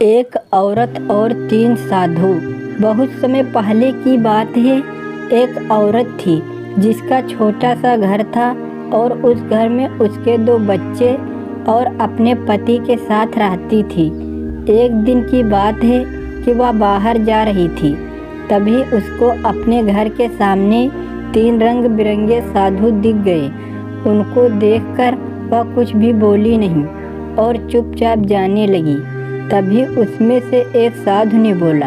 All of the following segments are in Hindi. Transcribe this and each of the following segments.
एक औरत और 3 साधु। बहुत समय पहले की बात है। एक औरत थी जिसका छोटा सा घर था और उस घर में उसके 2 बच्चे और अपने पति के साथ रहती थी। एक दिन की बात है कि वह बाहर जा रही थी। तभी उसको अपने घर के सामने 3 रंग बिरंगे साधु दिख गए। उनको देखकर वह कुछ भी बोली नहीं और चुपचाप जाने लगी। तभी उसमें से एक साधु ने बोला,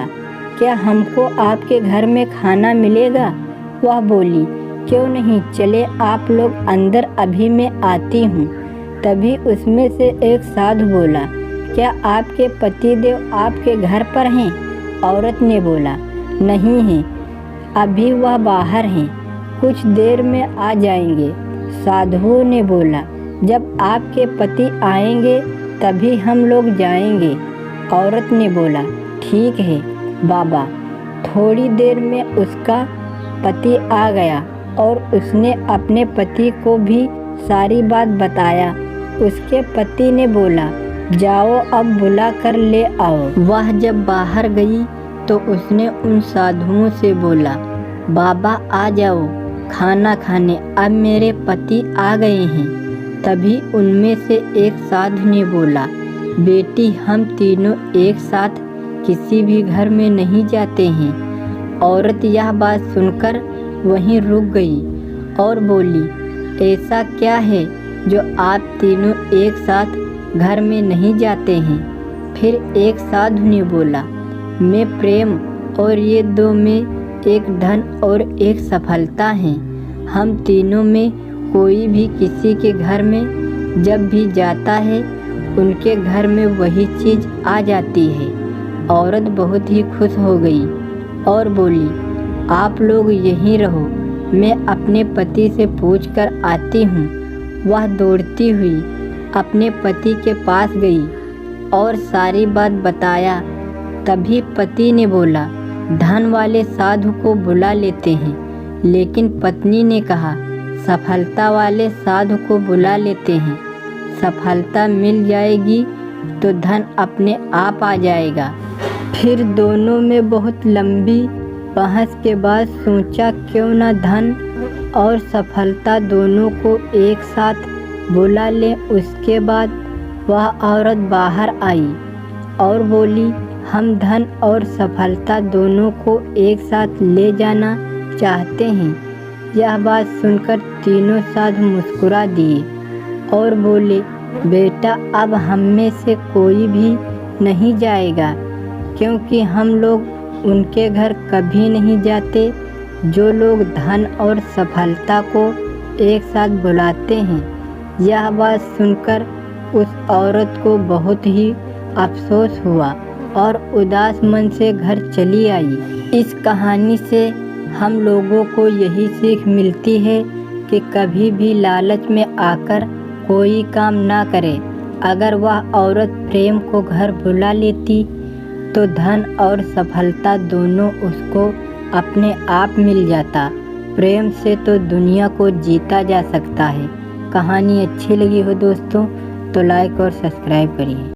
क्या हमको आपके घर में खाना मिलेगा? वह बोली, क्यों नहीं, चले आप लोग अंदर, अभी मैं आती हूँ। तभी उसमें से एक साधु बोला, क्या आपके पतिदेव आपके घर पर हैं? औरत ने बोला, नहीं हैं, अभी वह बाहर हैं, कुछ देर में आ जाएंगे। साधुओं ने बोला, जब आपके पति आएंगे तभी हम लोग जाएंगे। औरत ने बोला, ठीक है बाबा। थोड़ी देर में उसका पति आ गया और उसने अपने पति को भी सारी बात बताया। उसके पति ने बोला, जाओ अब बुला कर ले आओ। वह जब बाहर गई तो उसने उन साधुओं से बोला, बाबा आ जाओ खाना खाने, अब मेरे पति आ गए हैं। तभी उनमें से एक साधु ने बोला, बेटी हम तीनों एक साथ किसी भी घर में नहीं जाते हैं। औरत यह बात सुनकर वहीं रुक गई और बोली, ऐसा क्या है जो आप तीनों एक साथ घर में नहीं जाते हैं? फिर एक साधु ने बोला, मैं प्रेम और ये 2 में एक धन और एक सफलता है। हम तीनों में कोई भी किसी के घर में जब भी जाता है उनके घर में वही चीज़ आ जाती है। औरत बहुत ही खुश हो गई और बोली, आप लोग यहीं रहो, मैं अपने पति से पूछ कर आती हूँ। वह दौड़ती हुई अपने पति के पास गई और सारी बात बताया। तभी पति ने बोला, धन वाले साधु को बुला लेते हैं। लेकिन पत्नी ने कहा, सफलता वाले साधु को बुला लेते हैं। सफलता मिल जाएगी तो धन अपने आप आ जाएगा। फिर दोनों में बहुत लंबी बहस के बाद सोचा, क्यों न धन और सफलता दोनों को एक साथ बुला लें। उसके बाद वह औरत बाहर आई और बोली, हम धन और सफलता दोनों को एक साथ ले जाना चाहते हैं। यह बात सुनकर तीनों साधु मुस्कुरा दिए और बोले, बेटा अब हम में से कोई भी नहीं जाएगा, क्योंकि हम लोग उनके घर कभी नहीं जाते जो लोग धन और सफलता को एक साथ बुलाते हैं। यह बात सुनकर उस औरत को बहुत ही अफसोस हुआ और उदास मन से घर चली आई। इस कहानी से हम लोगों को यही सीख मिलती है कि कभी भी लालच में आकर कोई काम ना करे। अगर वह औरत प्रेम को घर बुला लेती तो धन और सफलता दोनों उसको अपने आप मिल जाता। प्रेम से तो दुनिया को जीता जा सकता है। कहानी अच्छी लगी हो दोस्तों तो लाइक और सब्सक्राइब करिए।